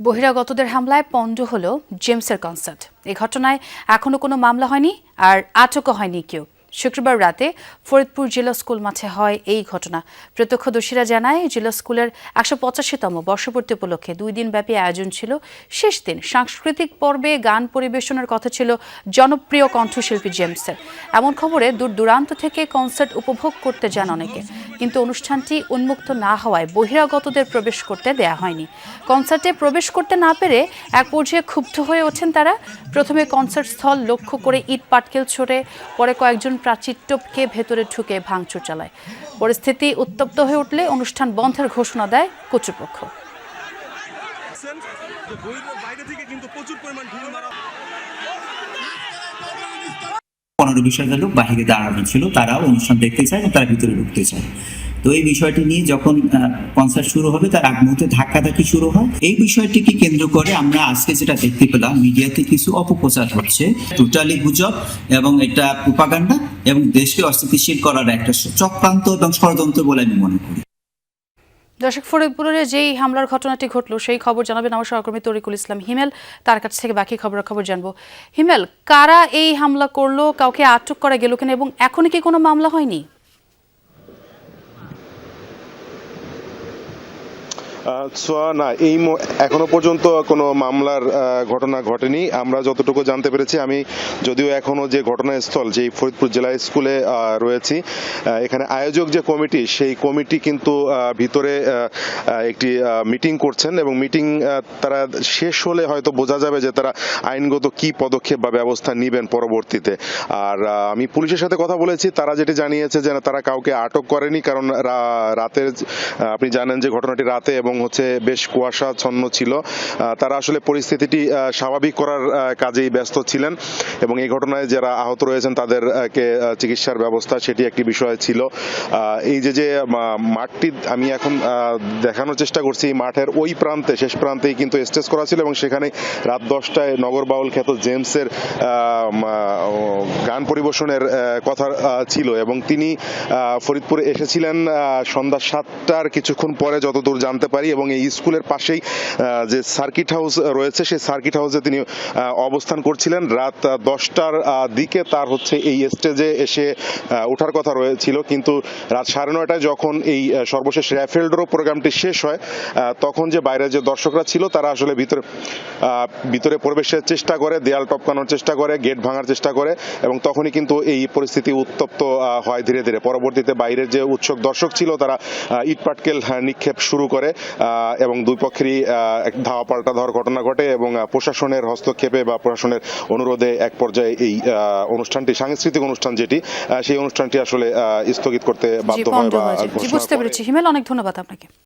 বহিরাগতদের হামলায় পণ্ড হল জেমসের কনসার্ট। এই ঘটনায় এখনো কোনো মামলা হয়নি আর আটকও হয়নি কেউ। শুক্রবার রাতে ফরিদপুর জিলা স্কুল মাঠে হয় এই ঘটনা। প্রত্যক্ষদর্শীরা জানায়, জিলা স্কুলের ১৮৫তম বর্ষপূর্তি উপলক্ষে ২ দিনব্যাপী আয়োজন ছিল। শেষ দিন সাংস্কৃতিক পর্বে গান পরিবেশনের কথা ছিল জনপ্রিয় কণ্ঠশিল্পী জেমসের। এমন খবরে দূর দূরান্ত থেকে কনসার্ট উপভোগ করতে যান অনেকে, কিন্তু অনুষ্ঠানটি উন্মুক্ত না হওয়ায় বহিরাগতদের প্রবেশ করতে দেয়া হয়নি। কনসার্টে প্রবেশ করতে না পেরে এক পর্যায়ে ক্ষুব্ধ হয়ে ওঠেন তারা। প্রথমে কনসার্ট স্থল লক্ষ্য করে ইট পাটকেল ছোড়ে, পরে কয়েকজন প্রাচীর টপকে ভেতরে ঢুকে ভাঙচুর চালায়। পরিস্থিতি উত্তপ্ত হয়ে উঠলে অনুষ্ঠান বন্ধের ঘোষণা দেয় কর্তৃপক্ষ। পনেরো 20,000 লোক বাহিরে দাঁড়ানো ছিল, তারাও অনুষ্ঠান দেখতে চায় এবং তারা ভিতরে ঢুকতে চায়। তো এই বিষয়টি নিয়ে যখন কনসার্ট শুরু হবে তার আগ মুহূর্তে ধাক্কাধাক্কি শুরু হয়। এই বিষয়টিকে কেন্দ্র করে আমরা আজকে যেটা দেখতে পেলাম, মিডিয়াতে কিছু অপপ্রচার হচ্ছে, টোটালি গুজব এবং এটা প্রোপাগান্ডা এবং দেশকে অস্থিতিশীল করার একটা চক্রান্ত এবং ষড়যন্ত্র বলে আমি মনে করি। দর্শক, ফরিদপুরে যেই হামলার ঘটনাটি ঘটলো সেই খবর জানাবেন আমার সহকর্মী তরিকুল ইসলাম হিমেল। তার কাছ থেকে বাকি খবর জানবো। হিমেল, কারা এই হামলা করলো, কাউকে আটক করা গেল কিনা এবং এখনো কি কোনো মামলা হয়নি? না, এখনো পর্যন্ত কোনো মামলার ঘটনা ঘটেনি। আমরা যতটুকু জানতে পেরেছি, আমি যদিও এখনো যে ঘটনাস্থল, যেই ফরিদপুর জেলা স্কুলে রয়েছি, এখানে আয়োজক যে কমিটি, সেই কমিটি কিন্তু ভিতরে একটি মিটিং করছেন এবং মিটিং তারা শেষ হলে হয়তো বোঝা যাবে যে তারা আইনগত কি পদক্ষেপ বা ব্যবস্থা নেবেন পরবর্তীতে। আর আমি পুলিশের সাথে কথা বলেছি, তারা যেটি জানিয়েছে যে তারা কাউকে আটক করেনি, কারণ রাতের, আপনি জানেন যে ঘটনাটি রাতে এবং বেশ কুয়াশাচ্ছন্ন ছিল। তারা আসলে পরিস্থিতিটি স্বাভাবিক করার কাজেই ব্যস্ত ছিলেন এবং এই ঘটনায় যারা আহত রয়েছেন তাদেরকে চিকিৎসার ব্যবস্থা, সেটি একটি বিষয় ছিল। এই যে মাঠটি আমি এখন দেখানোর চেষ্টা করছি, মাঠের ওই প্রান্তে, শেষ প্রান্তেই কিন্তু স্টেজ করা ছিল এবং সেখানে রাত 10টায় নগর বাউল খ্যাত জেমসের গান পরিবেশনের কথা ছিল এবং তিনি ফরিদপুরে এসেছিলেন সন্ধ্যা 7টার কিছুক্ষণ পরে যতদূর জানতে পারি, এবং এই স্কুলের পাশেই যে সার্কিট হাউস রয়েছে, সেই সার্কিট হাউসে তিনি অবস্থান করছিলেন। রাত 10টার দিকে তার এই স্টেজে এসে ওঠার কথা রয়েছিল, কিন্তু রাত 9:30টায় যখন এই সর্বশেষ র্যাফেল ড্র প্রোগ্রামটি শেষ হয়, তখন যে বাইরে যে দর্শকরা ছিল তারা আসলে ভিতরে প্রবেশের চেষ্টা করে, দেয়াল টপকানোর চেষ্টা করে, গেট ভাঙার চেষ্টা করে এবং তখনই কিন্তু এই পরিস্থিতি উত্তপ্ত হয় ধীরে ধীরে। পরবর্তীতে বাইরের যে উৎসুক দর্শক ছিল তারা ইট পাটকেল নিক্ষেপ শুরু করে এবং দুই পক্ষেরই ধাওয়া পাল্টা ধাওয়ার ঘটনা ঘটে এবং প্রশাসনের হস্তক্ষেপে বা প্রশাসনের অনুরোধে এক পর্যায়ে এই অনুষ্ঠানটি, সাংস্কৃতিক অনুষ্ঠান যেটি, সেই অনুষ্ঠানটি আসলে স্থগিত করতে বাধ্য হয় বা বুঝতে পেরেছি হিমেল, অনেক ধন্যবাদ আপনাকে।